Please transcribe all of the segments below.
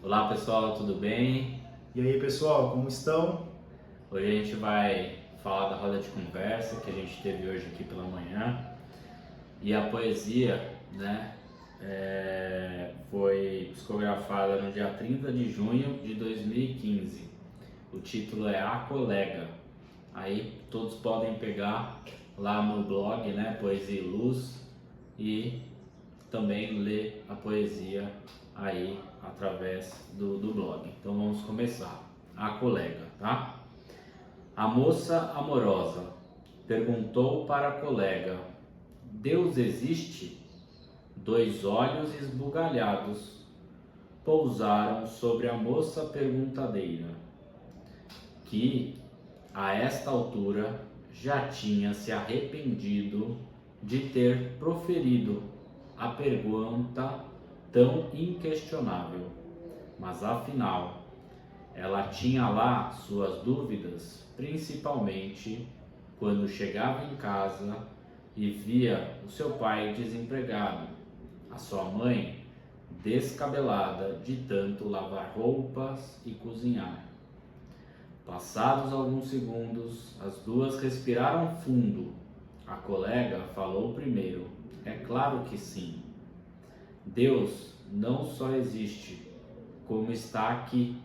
Olá pessoal, tudo bem? E aí pessoal, como estão? Hoje a gente vai falar da roda de conversa que a gente teve hoje aqui pela manhã. E a poesia, né, foi psicografada no dia 30 de junho de 2015. O título é A Colega. Aí todos podem pegar lá no blog, né, Poesia e Luz, e também ler a poesia aí através do blog. Então vamos começar. A colega, tá? A moça amorosa perguntou para a colega: Deus existe? Dois olhos esbugalhados pousaram sobre a moça perguntadeira, que a esta altura já tinha se arrependido de ter proferido a pergunta tão inquestionável. Mas afinal, ela tinha lá suas dúvidas, principalmente quando chegava em casa e via o seu pai desempregado, a sua mãe descabelada de tanto lavar roupas e cozinhar. Passados alguns segundos, as duas respiraram fundo. A colega falou primeiro: É claro que sim. Deus não só existe, como está aqui,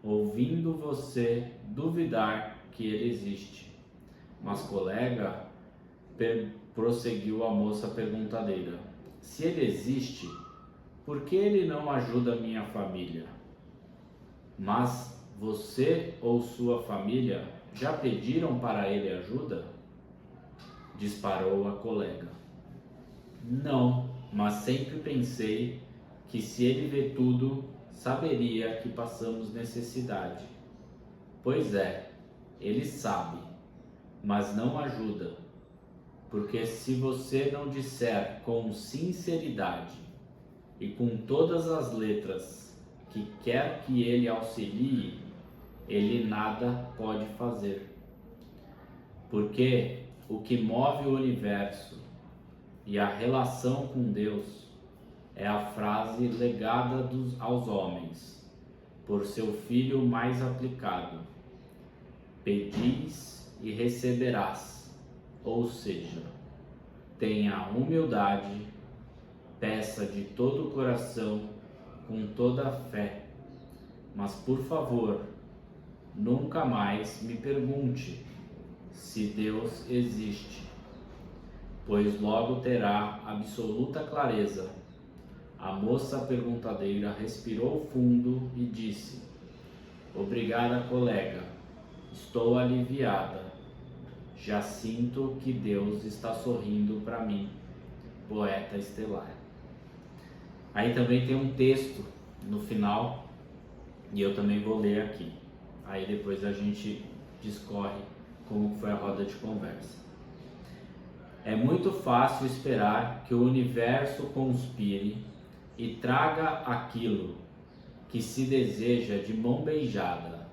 ouvindo você duvidar que ele existe. Mas colega, prosseguiu a moça perguntadeira, se ele existe, por que ele não ajuda minha família? Mas você ou sua família já pediram para ele ajuda? Disparou a colega. Não, mas sempre pensei que se ele vê tudo, saberia que passamos necessidade. Pois é, ele sabe, mas não ajuda, porque se você não disser com sinceridade e com todas as letras que quer que ele auxilie, ele nada pode fazer. Porque o que move o universo e a relação com Deus é a frase legada aos homens por seu filho mais aplicado: pedis e receberás, ou seja, tenha humildade, peça de todo o coração, com toda a fé, mas por favor, nunca mais me pergunte se Deus existe, pois logo terá absoluta clareza. A moça perguntadeira respirou fundo e disse: Obrigada, colega, estou aliviada. Já sinto que Deus está sorrindo para mim. Poeta estelar. Aí também tem um texto no final, e eu também vou ler aqui. Aí depois a gente discorre como foi a roda de conversa. É muito fácil esperar que o universo conspire e traga aquilo que se deseja de mão beijada,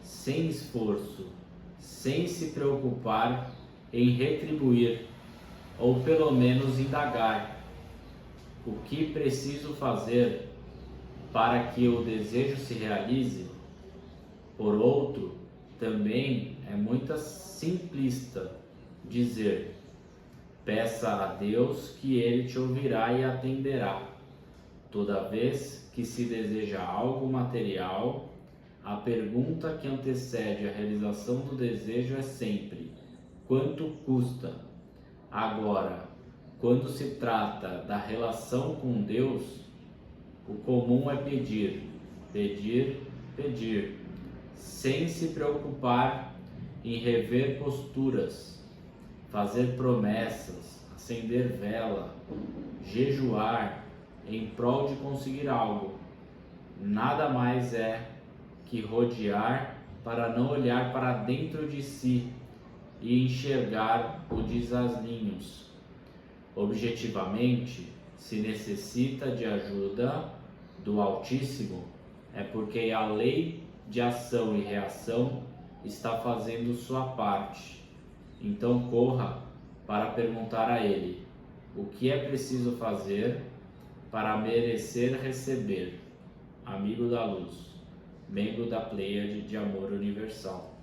sem esforço, sem se preocupar em retribuir, ou pelo menos indagar o que preciso fazer para que o desejo se realize. Por outro, também é muito simplista dizer: peça a Deus que ele te ouvirá e atenderá. Toda vez que se deseja algo material, a pergunta que antecede a realização do desejo é sempre: quanto custa? Agora, quando se trata da relação com Deus, o comum é pedir, pedir, pedir, sem se preocupar em rever posturas, fazer promessas, acender vela, jejuar em prol de conseguir algo. Nada mais é que rodear para não olhar para dentro de si e enxergar o desasninhos. Objetivamente, se necessita de ajuda do Altíssimo, é porque a lei de ação e reação está fazendo sua parte. Então corra para perguntar a Ele o que é preciso fazer para merecer receber. amigo da luz, membro da Pleiade de Amor Universal.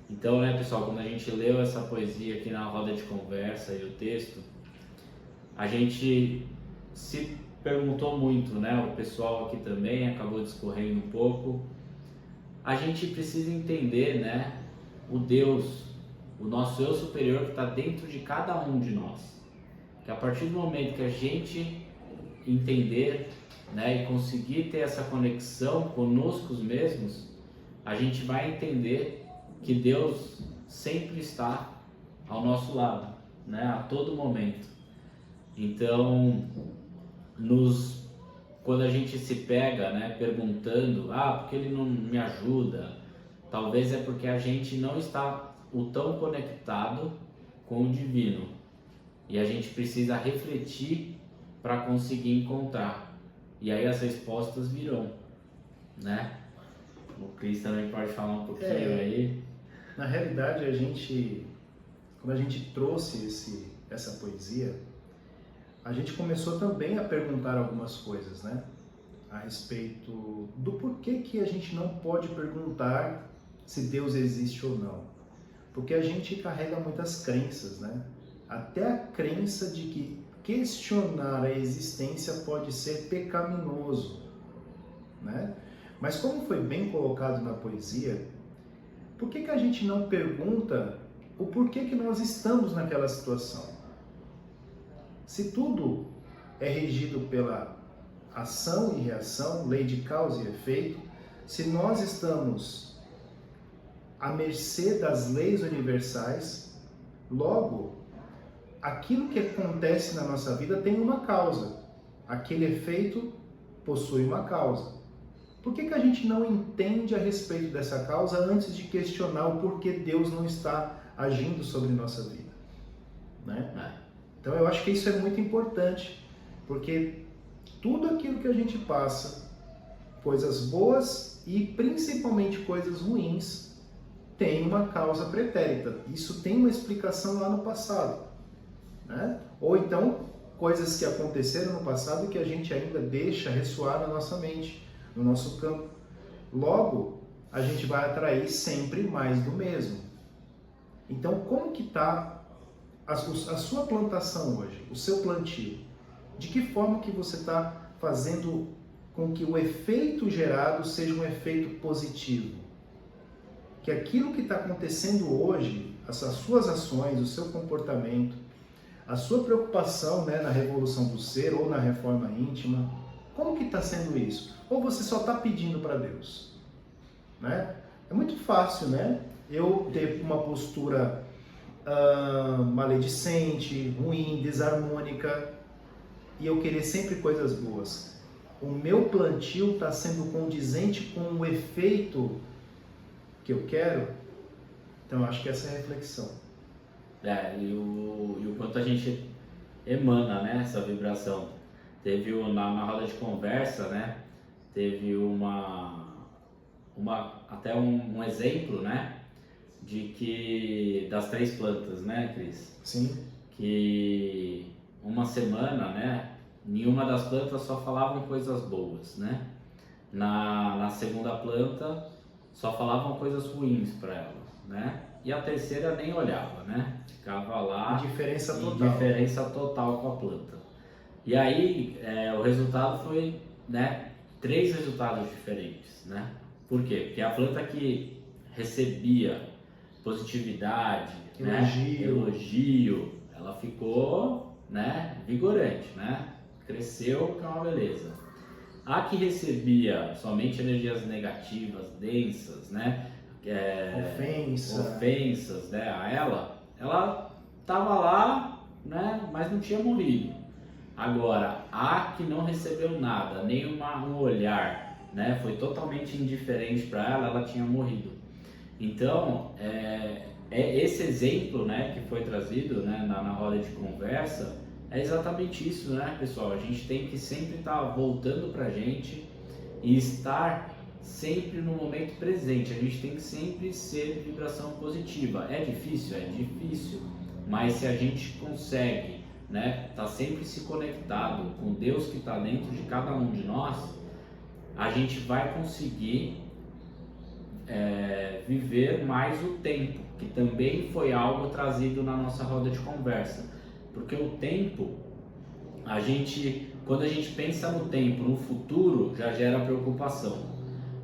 Então, né, pessoal, quando a gente leu essa poesia aqui na roda de conversa e o texto, a gente se perguntou muito, né, o pessoal aqui também acabou discorrendo um pouco. A gente precisa entender, né, o Deus, o nosso eu superior que está dentro de cada um de nós. Que a partir do momento que a gente entender, né, e conseguir ter essa conexão conosco mesmos, a gente vai entender que Deus sempre está ao nosso lado, né, a todo momento. Então, quando a gente se pega, né, perguntando, por que ele não me ajuda? Talvez é porque a gente não está o tão conectado com o divino. E a gente precisa refletir para conseguir encontrar. E aí as respostas virão, né? O Cris também pode falar um pouquinho aí. Na realidade, quando a gente trouxe essa poesia, a gente começou também a perguntar algumas coisas, né? A respeito do porquê que a gente não pode perguntar se Deus existe ou não. Porque a gente carrega muitas crenças, né? Até a crença de que questionar a existência pode ser pecaminoso, né? Mas como foi bem colocado na poesia, por que a gente não pergunta o porquê que nós estamos naquela situação? Se tudo é regido pela ação e reação, lei de causa e efeito, se nós estamos à mercê das leis universais, logo, aquilo que acontece na nossa vida tem uma causa. Aquele efeito possui uma causa. Por que a gente não entende a respeito dessa causa antes de questionar o porquê Deus não está agindo sobre nossa vida, né? Então eu acho que isso é muito importante, porque tudo aquilo que a gente passa, coisas boas e principalmente coisas ruins, tem uma causa pretérita. Isso tem uma explicação lá no passado, né? Ou então coisas que aconteceram no passado que a gente ainda deixa ressoar na nossa mente, no nosso campo. Logo, a gente vai atrair sempre mais do mesmo. Então, como que está a sua plantação hoje, o seu plantio? De que forma que você está fazendo com que o efeito gerado seja um efeito positivo? Que aquilo que está acontecendo hoje, as suas ações, o seu comportamento, a sua preocupação, né, na revolução do ser ou na reforma íntima, como que está sendo isso? Ou você só está pedindo para Deus, né? É muito fácil, né, eu ter uma postura maledicente, ruim, desarmônica, e eu querer sempre coisas boas. O meu plantio está sendo condizente com o efeito que eu quero? Então eu acho que essa é a reflexão. E o quanto a gente emana, né, essa vibração. Teve na roda de conversa, né, teve até um exemplo, né, de que das 3 plantas, né, Cris? Sim. Que uma semana, né, nenhuma das plantas só falavam coisas boas, né? Na segunda planta só falavam coisas ruins para ela, né? E a terceira nem olhava, né? Ficava lá indiferença total com a planta. E aí o resultado foi, né, 3 resultados diferentes, né? Por quê? Porque a planta que recebia positividade, elogio, ela ficou, né, vigorante, né? Cresceu, que é uma beleza. A que recebia somente energias negativas, densas, né? Ofensas, né, a ela estava lá, né, mas não tinha morrido. Agora, a que não recebeu nada, nem um olhar, né, foi totalmente indiferente para ela, ela tinha morrido. Então, esse exemplo, né, que foi trazido, né, na roda de conversa, é exatamente isso, né, pessoal? A gente tem que sempre estar voltando para a gente e estar sempre no momento presente. A gente tem que sempre ser vibração positiva. É difícil, mas se a gente consegue, né, tá sempre se conectado com Deus que está dentro de cada um de nós, a gente vai conseguir viver mais o tempo, que também foi algo trazido na nossa roda de conversa. Porque o tempo, quando a gente pensa no tempo, no futuro, já gera preocupação.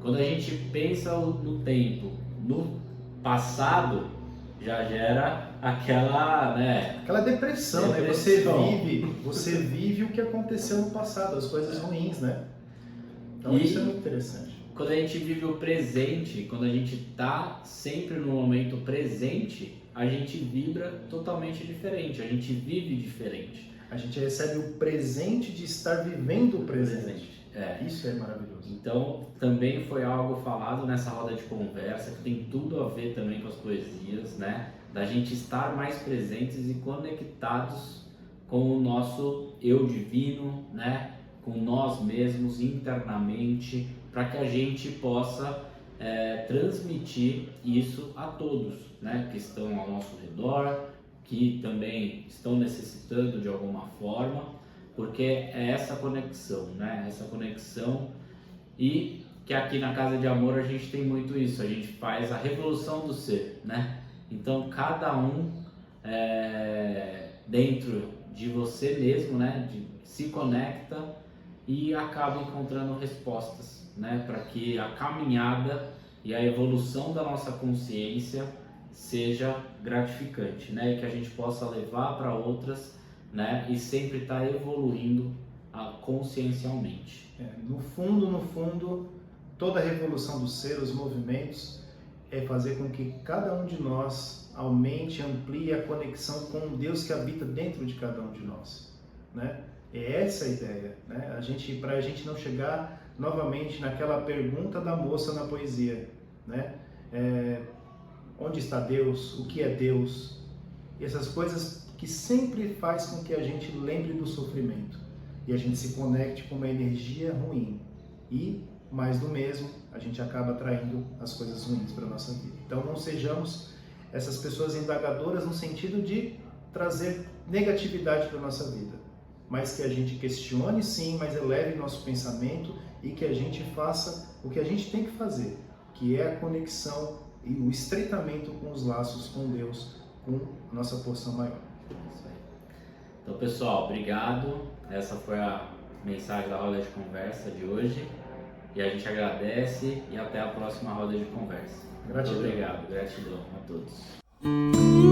Quando a gente pensa no tempo, no passado, já gera aquela depressão, né? Você vive o que aconteceu no passado, as coisas ruins, né? Então isso é muito interessante. Quando a gente vive o presente, quando a gente está sempre no momento presente, a gente vibra totalmente diferente, a gente vive diferente. A gente recebe o presente de estar vivendo o presente. Isso é maravilhoso. Então, também foi algo falado nessa roda de conversa, que tem tudo a ver também com as poesias, né? Da gente estar mais presentes e conectados com o nosso eu divino, né? Com nós mesmos internamente, para que a gente possa transmitir isso a todos, né? Que estão ao nosso redor, que também estão necessitando de alguma forma, porque é essa conexão, né? Essa conexão, e que aqui na Casa de Amor a gente tem muito isso, a gente faz a revolução do ser, né? Então cada um dentro de você mesmo, né? Se conecta e acaba encontrando respostas, né? Para que a caminhada e a evolução da nossa consciência seja gratificante, né? E que a gente possa levar para outras, né? E sempre estar evoluindo consciencialmente. No fundo, toda a revolução do ser, os movimentos, é fazer com que cada um de nós aumente, amplie a conexão com o Deus que habita dentro de cada um de nós, né? É essa a ideia, né? Para a gente não chegar novamente naquela pergunta da moça na poesia, né? Onde está Deus? O que é Deus? E essas coisas que sempre faz com que a gente lembre do sofrimento e a gente se conecte com uma energia ruim, e mais do mesmo, a gente acaba atraindo as coisas ruins para a nossa vida. Então não sejamos essas pessoas indagadoras no sentido de trazer negatividade para a nossa vida, mas que a gente questione sim, mas eleve nosso pensamento e que a gente faça o que a gente tem que fazer, que é a conexão e o estreitamento com os laços com Deus, com a nossa porção maior. Isso aí. Então, pessoal, obrigado. Essa foi a mensagem da roda de conversa de hoje. E a gente agradece e até a próxima roda de conversa. Gratidão. Muito obrigado. Gratidão a todos.